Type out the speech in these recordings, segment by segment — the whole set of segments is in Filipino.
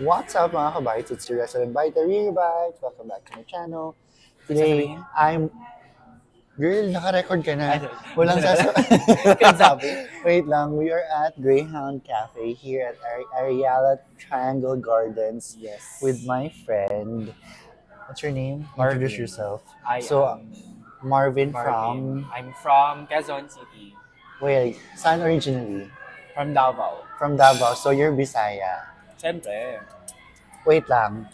What's up mga kabites? It's your resident biter, Rebites. Welcome back to my channel. Today, Girl, naka-record ka na. Walang Wait lang, we are at Greyhound Cafe here at Ariala Triangle Gardens. Yes. With my friend. What's your name? Marvin. Introduce yourself. Marvin. From... I'm from Quezon City. Wait, saan originally? From Davao. From Davao, so you're Bisaya. Siyempre. Wait lang.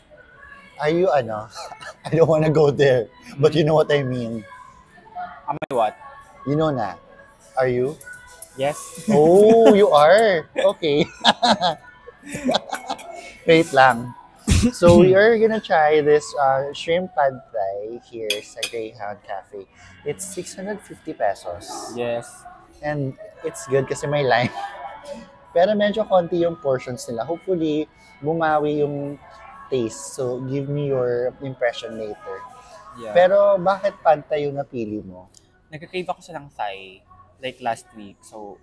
Are you I don't wanna go there, but you know what I mean. Am I what? You know na. Are you? Yes. Oh, you are? Okay. Wait lang. So we are gonna try this shrimp pad thai here sa Greyhound Cafe. It's 650 pesos. Yes. And it's good kasi may lime. Pero medyo konti yung portions nila. Hopefully, bumawi yung taste. So, give me your impression later. Yeah. Pero bakit pad thai yung napili mo? Nagka-crave ako sa ng Thai like last week. So,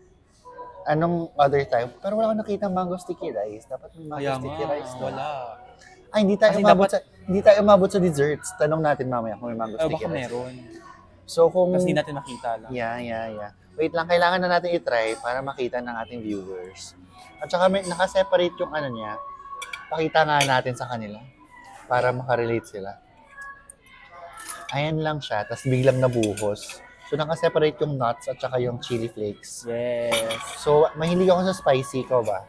Anong other time? Pero wala akong nakita mango sticky rice. Dapat may mango kaya sticky nga, rice. No? wala. Ay, hindi tayo umabot sa desserts. Tanong natin mamaya kung may mango sticky Baka rice. meron. So, kung... Kasi hindi natin makita lang. Yeah. Wait lang, kailangan na natin i-try para makita ng ating viewers. At saka nakaseparate yung niya. Pakita nga natin sa kanila para makarelate sila. Ayan lang siya, tapos biglang nabuhos. So, nakaseparate yung nuts at saka yung chili flakes. Yes. So, mahilig ako sa spicy ko ba?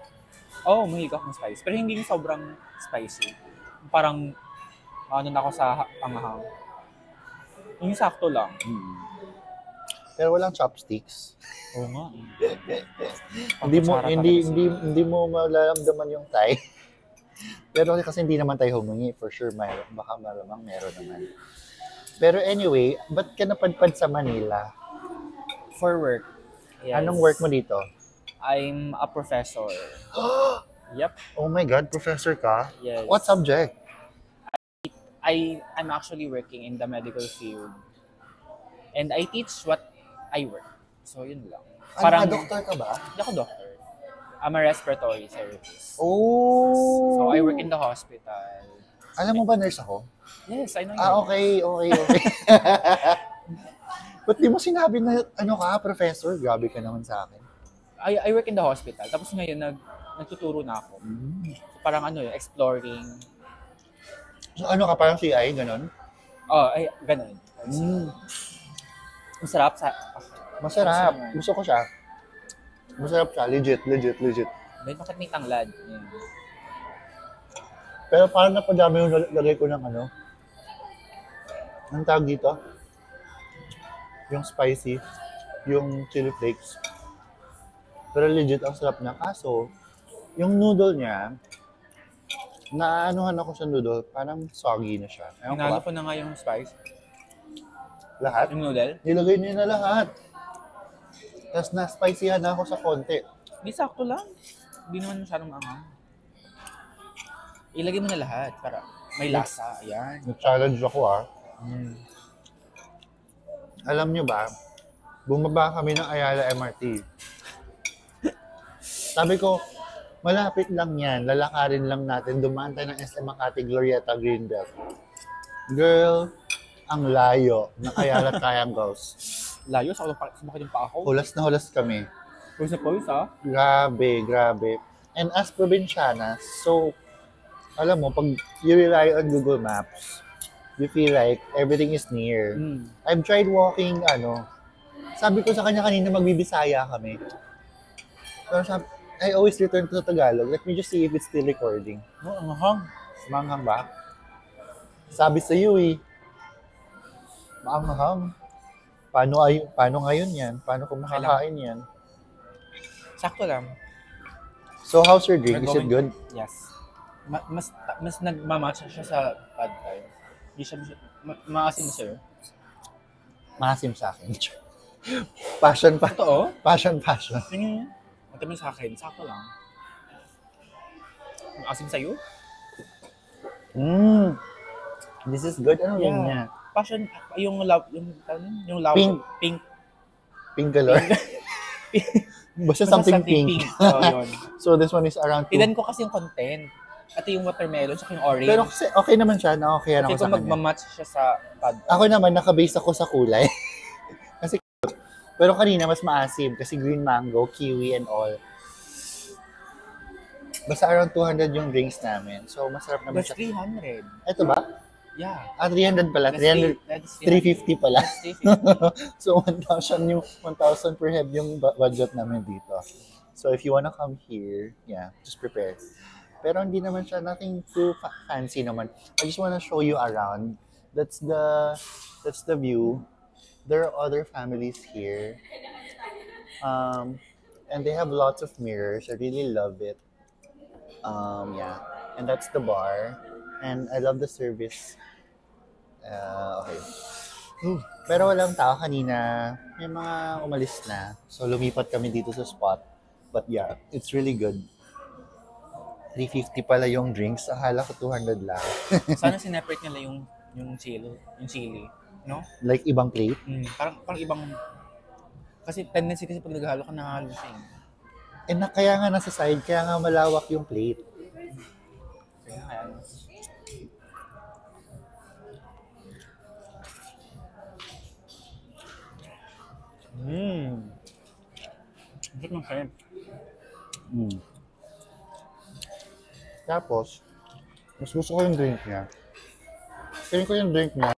Oh, mahilig ako ng spice. Pero hindi yung sobrang spicy. Parang, na ako sa panghang. Yung sakto lang. Pero walang chopsticks. Oo nga. Hindi mo malaramdaman yung Thai. Pero kasi hindi naman tayo humingi, for sure baka malamang meron naman. Pero anyway, ba't ka napadpad sa Manila? For work. Yes. Anong work mo dito? I'm a professor. Yep. Oh my God, professor ka? Yes. What subject? I'm actually working in the medical field. And I teach what I work. So, yun lang. Doktor ka ba? Hindi ako doctor. I'm a respiratory therapist. Oh! So, I work in the hospital. Alam mo ba nurse ako? Yes, I know you. Okay. Ba't di mo sinabi na professor? Grabe ka naman sa akin. I work in the hospital. Tapos ngayon, nagtuturo na ako. So, parang exploring. So ka, parang CI, ganon? Ganon. Masarap. Masarap. Gusto ko siya. Masarap siya. Legit. Bakit may tanglad? Yeah. Pero parang napadami yung lagay ko ng Anong tawag dito? Yung spicy. Yung chili flakes. Pero legit, ang sarap na. Kaso, yung noodle niya, naanuhan ako sa noodle, parang soggy na siya. Hinalo ko na nga yung spice. Lahat? Yung noodle? Nilagay niya na lahat. Tapos na-spicyhan na ako sa konti. Hindi, sakto lang. Hindi naman masyadong maanghang. Ilagay mo na lahat para may lasa. Ayan. Nag-challenge ako Alam nyo ba, bumaba kami ng Ayala MRT. Sabi ko, malapit lang yan. Lalakarin lang natin. Dumaan tayo ng SM Makati, Glorieta, Greenbelt. Girl, ang layo ng Ayala Triangles. Layo? Sa bakit yung pa ako? Hulas na hulas kami. Pulsa, Grabe. And as probinsyana, so, alam mo, pag you rely on Google Maps, you feel like everything is near. I've tried walking, sabi ko sa kanya kanina, magbibisaya kami. Pero I always return to Tagalog. Let me just see if it's still recording. Manghang ba? Sabi sa iyo Manghang. Paano ngayon yan? Paano kung makakain yan? Sakto lang. So, how's your drink? Is it good? Yes. Mas nagmamatch siya sa pad thai. Hindi siya maasim sa'yo. Maasim sa akin. Passion pa. Totoo? Passion. Tingin niya. Matamin sa akin. Sakto lang. Maasim sa'yo? This is good. Ano yun niya? Passion, yung love. Pink. Pink color? Basta something pink. Oh, yun. So this one is around Tinan ko kasi yung content. Ito yung watermelon, saka yung orange. Pero kasi okay naman siya, na okay kasi ako sa kung kanya. magmamatch siya sa pad. Ako naman, nakabase ako sa kulay. Kasi, pero kanina mas maasim kasi green mango, kiwi and all. Basta around 200 yung drinks namin. So, masarap naman That's siya. 300. Ito ba? Yeah. 300 pala. That's 350 pala. That's 350. So, 1,000 per head yung budget namin dito. So, if you wanna come here, yeah, just prepare. Pero hindi naman siya, nothing too fancy naman. I just wanna show you around. That's the view. There are other families here. And they have lots of mirrors. I really love it. Yeah. And that's the bar. And I love the service. Okay. Pero walang tao kanina. May mga umalis na. So, lumipat kami dito sa spot. But yeah, it's really good. 350 pala yung drinks. Akala ko 200 lang. Sana sineparate nila yung chili. No? Like ibang plate? Parang ibang... Kasi tendency kasi pag naghalo ka, nahalo siya eh. Kaya nga nasa side, kaya nga malawak yung plate. Kaya Bakit ng shrimp? Tapos, mas gusto ko yung drink niya. Feeling ko yung drink niya,